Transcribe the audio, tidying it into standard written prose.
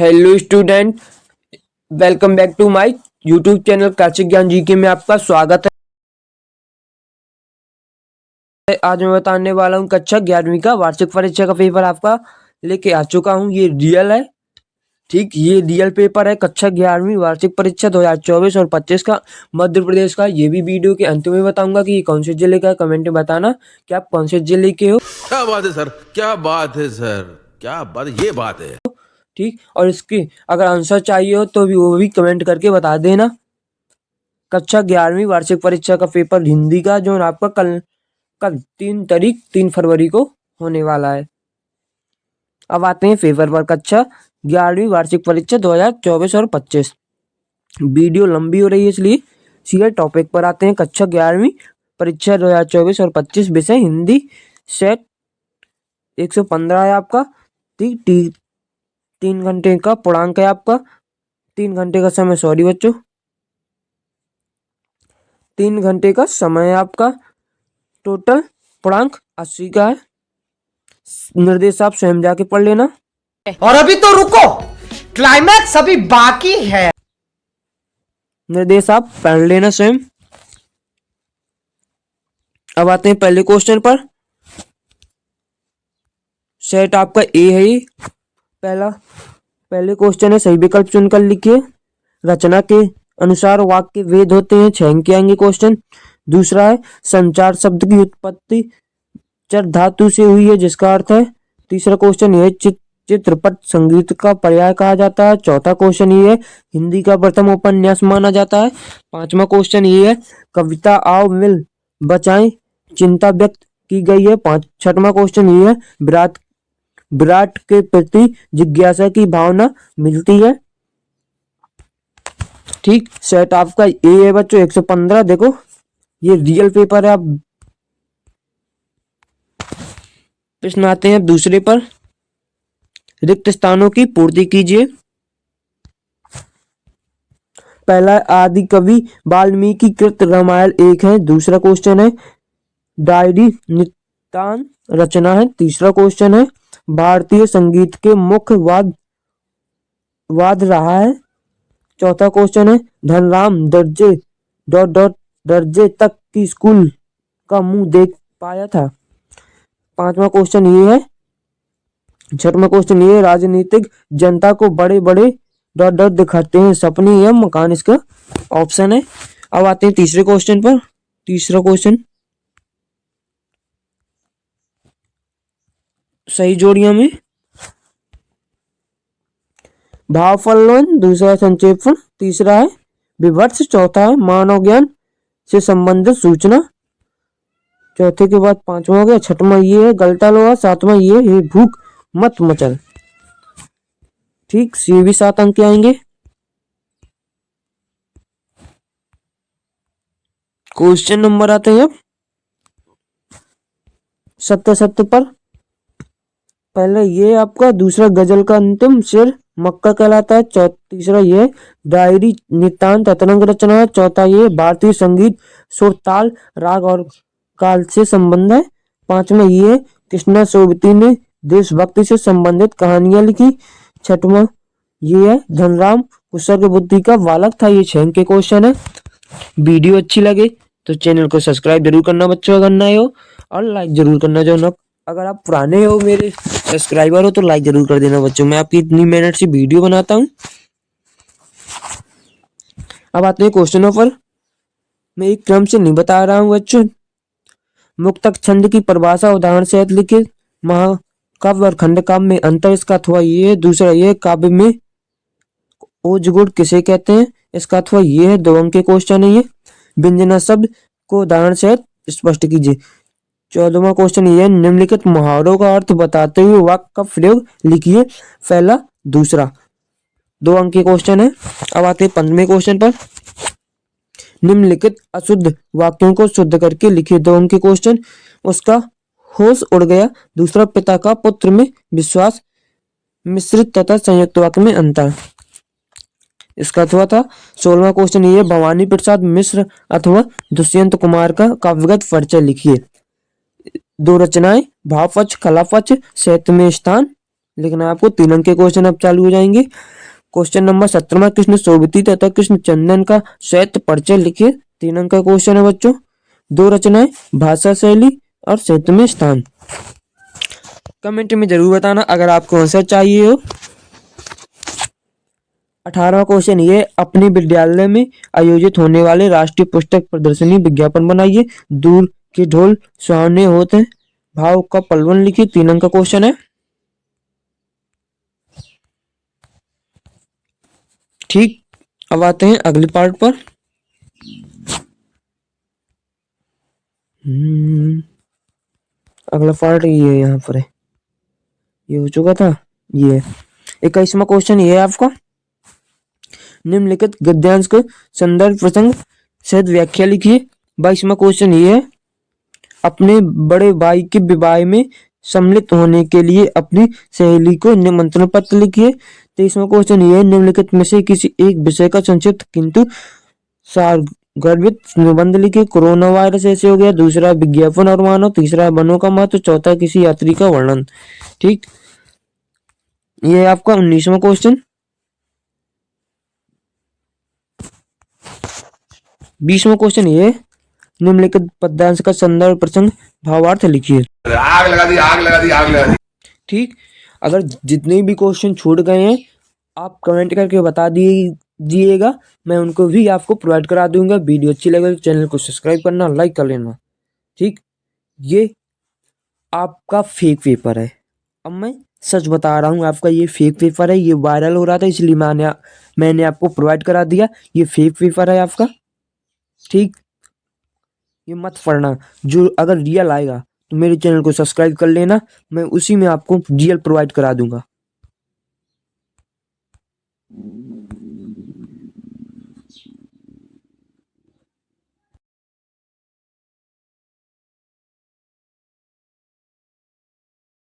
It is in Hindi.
Hello student, welcome back to my YouTube channel Kaushik Gyan GK में आपका स्वागत है। आज मैं बताने वाला हूँ कक्षा 11वीं का वार्षिक परीक्षा का पेपर आपका लेके आ चुका हूँ। ये रियल है, ठीक, ये रियल पेपर है कक्षा 11वीं वार्षिक परीक्षा 2024 और 25 का मध्य प्रदेश का। ये भी वीडियो के अंत में बताऊंगा कि कौन से जिले का है। कमेंट में बताना कि आप कौन से जिले के हो। क्या बात है सर, क्या बात है सर, क्या बात, ये बात है। ठीक, और इसके अगर आंसर चाहिए हो तो भी वो भी कमेंट करके बता देना। कक्षा 11वीं वार्षिक परीक्षा का पेपर हिंदी का जो आपका कल 3 फरवरी को होने वाला है। अब आते हैं पेपर पर। कक्षा 11वीं वार्षिक परीक्षा 2024 और 25। वीडियो लंबी हो रही है इसलिए सीधे टॉपिक पर आते हैं। कक्षा 11वीं परीक्षा 2024 और 25, विषय हिंदी, सेट 115 है आपका। 3 घंटे का पूर्णांक है आपका। 3 घंटे का समय, सॉरी बच्चों, 3 घंटे का समय है आपका। टोटल पूर्णांक 80 का है। निर्देश आप स्वयं जाके पढ़ लेना। और अभी तो रुको, क्लाइमैक्स अभी बाकी है। निर्देश आप पढ़ लेना स्वयं। अब आते हैं पहले क्वेश्चन पर। सेट आपका ए है ये पहले क्वेश्चन है। सही विकल्प चुनकर लिखिए। रचना के अनुसार वाक्य वेद होते हैं। 6 अंक के आएंगे क्वेश्चन। दूसरा है संचार शब्द की उत्पत्ति चर धातु से हुई है, जिसका अर्थ है। तीसरा क्वेश्चन ये चित्रपट संगीत का पर्याय कहा जाता है। चौथा क्वेश्चन ये है हिंदी का प्रथम उपन्यास माना जाता है। पांचवा क्वेश्चन ये है कविता आओ मिल बचाएं चिंता व्यक्त की गई है। छठवां क्वेश्चन ये है विराट के प्रति जिज्ञासा की भावना मिलती है। ठीक, सेट आपका ए है बच्चों 115। देखो ये रियल पेपर है। आप प्रश्न आते हैं दूसरे पर। रिक्त स्थानों की पूर्ति कीजिए। पहला आदि कवि वाल्मीकि कृत रामायण 1 है। दूसरा क्वेश्चन है डायरी नितान रचना है। तीसरा क्वेश्चन है भारतीय संगीत के मुख्य वाद रहा है। चौथा क्वेश्चन है धनराम दर्जे तक की स्कूल का मुंह देख पाया था। पांचवा क्वेश्चन ये है छठवां क्वेश्चन ये राजनीतिक जनता को बड़े बड़े दिखाते हैं सपने या मकान, इसका ऑप्शन है। अब आते हैं तीसरे क्वेश्चन पर। तीसरा क्वेश्चन सही जोड़ियों में भावफलन, दूसरा संक्षेपण, तीसरा है विभत्स, चौथा है मानव ज्ञान से संबंधित सूचना। चौथे के बाद पांचवा हो गया। छठवां ये है गलता लोहा। सातवां ये है भूख मत मचल। ठीक, ये भी 7 अंक के आएंगे। क्वेश्चन नंबर आते हैं अब सत्य पर। पहले ये आपका दूसरा गजल का अंतिम शेर मक्का कहलाता है। तीसरा ये डायरी नितांत अतरंग रचना है। चौथा ये भारतीय संगीत सुर ताल राग और काल से संबंध है। पांचवा ये कृष्णा सोबती ने देशभक्ति से संबंधित कहानियां लिखी। छठवां ये है धनराम कुशल बुद्धि का बालक था। ये 6 के क्वेश्चन है। वीडियो अच्छी लगे तो चैनल को सब्सक्राइब जरूर करना बच्चों अगर नए हो, और लाइक जरूर करना जो ना। अगर आप पुराने हो मेरे सब्सक्राइबर हो तो लाइक जरूर कर देना बच्चों। मैं आपकी इतनी मेहनत से वीडियो बनाता हूँ। अब आते हैं क्वेश्चनों पर। मैं एक क्रम से नहीं बता रहा हूँ बच्चों। मुक्तक छंद की परिभाषा उदाहरण सहित लिखिए। महाकाव्य और खंड काव्य में अंतर, इसका अथवा ये है। दूसरा ये काव्य में ओज गुण किसे कहते हैं, इसका अथवा ये है। 2 अंक के क्वेश्चन है ये। व्यंजना शब्द को उदाहरण सहित स्पष्ट कीजिए। 14वां क्वेश्चन ये निम्नलिखित मुहावरों का अर्थ बताते हुए वाक्य का प्रयोग लिखिए। पहला दूसरा। 2 अंक के क्वेश्चन है। अब आते हैं 15वें क्वेश्चन पर। निम्नलिखित अशुद्ध वाक्यों को शुद्ध करके लिखिए। 2 अंक के क्वेश्चन। उसका होश उड़ गया। दूसरा पिता का पुत्र में विश्वास। मिश्रित तथा संयुक्त वाक्य में अंतर, इसका अथवा था। 16वां क्वेश्चन ये भवानी प्रसाद मिश्र अथवा दुष्यंत कुमार का काव्यगत परिचय लिखिए। 2 रचनाएं भावपक्ष कलापक्ष साहित्य में स्थान। लिखना है आपको। 3 अंक के क्वेश्चन अब चालू हो जाएंगे। क्वेश्चन नंबर 17 कृष्ण सोबती तथा कृष्ण चंदन का साहित्य परिचय लिखिए। 3 अंक का क्वेश्चन है बच्चों। 2 रचनाएं, भाषा शैली और साहित्य में स्थान। कमेंट में जरूर बताना अगर आपको आंसर चाहिए हो। 18वां क्वेश्चन ये, अपने विद्यालय में आयोजित होने वाले राष्ट्रीय पुस्तक प्रदर्शनी विज्ञापन बनाइए। दूर के ढोल सुहावने होते हैं, भाव का पलवन लिखिए। 3 अंक का क्वेश्चन है। ठीक, अब आते हैं अगले पार्ट पर। अगला पार्ट ये यहाँ पर है, ये हो चुका था। ये 21वां क्वेश्चन ये है आपका, निम्नलिखित गद्यांश को संदर्भ प्रसंग सहित व्याख्या लिखिए। 22वां क्वेश्चन ये है, अपने बड़े भाई के विवाह में सम्मिलित होने के लिए अपनी सहेली को निमंत्रण पत्र लिखिए। 23वां क्वेश्चन ये है, निम्नलिखित में से किसी एक विषय का संक्षिप्त किंतु सारगर्भित निबंध लिखिए। कोरोना वायरस ऐसे हो गया, दूसरा विज्ञापन और मानव, तीसरा वनों का महत्व, चौथा किसी यात्री का वर्णन। ठीक, ये है आपका 19वां क्वेश्चन। 20वां क्वेश्चन ये है, निम्नलिखित पद्यांश का संदर्भ प्रसंग भावार्थ लिखिए। आग लगा दी, आग लगा दी, आग लगा दी। ठीक, अगर जितने भी क्वेश्चन छूट गए हैं आप कमेंट करके बता दीजिएगा, मैं उनको भी आपको प्रोवाइड करा दूंगा। वीडियो अच्छी लगे तो चैनल को सब्सक्राइब करना, लाइक कर लेना। ठीक, ये आपका फेक पेपर है। अब मैं सच बता रहा हूँ, आपका ये फेक पेपर है। ये वायरल हो रहा था इसलिए मैंने आपको प्रोवाइड करा दिया। ये फेक पेपर है आपका। ठीक, ये मत पढ़ना। जो अगर रियल आएगा तो मेरे चैनल को सब्सक्राइब कर लेना, मैं उसी में आपको रियल प्रोवाइड करा दूंगा।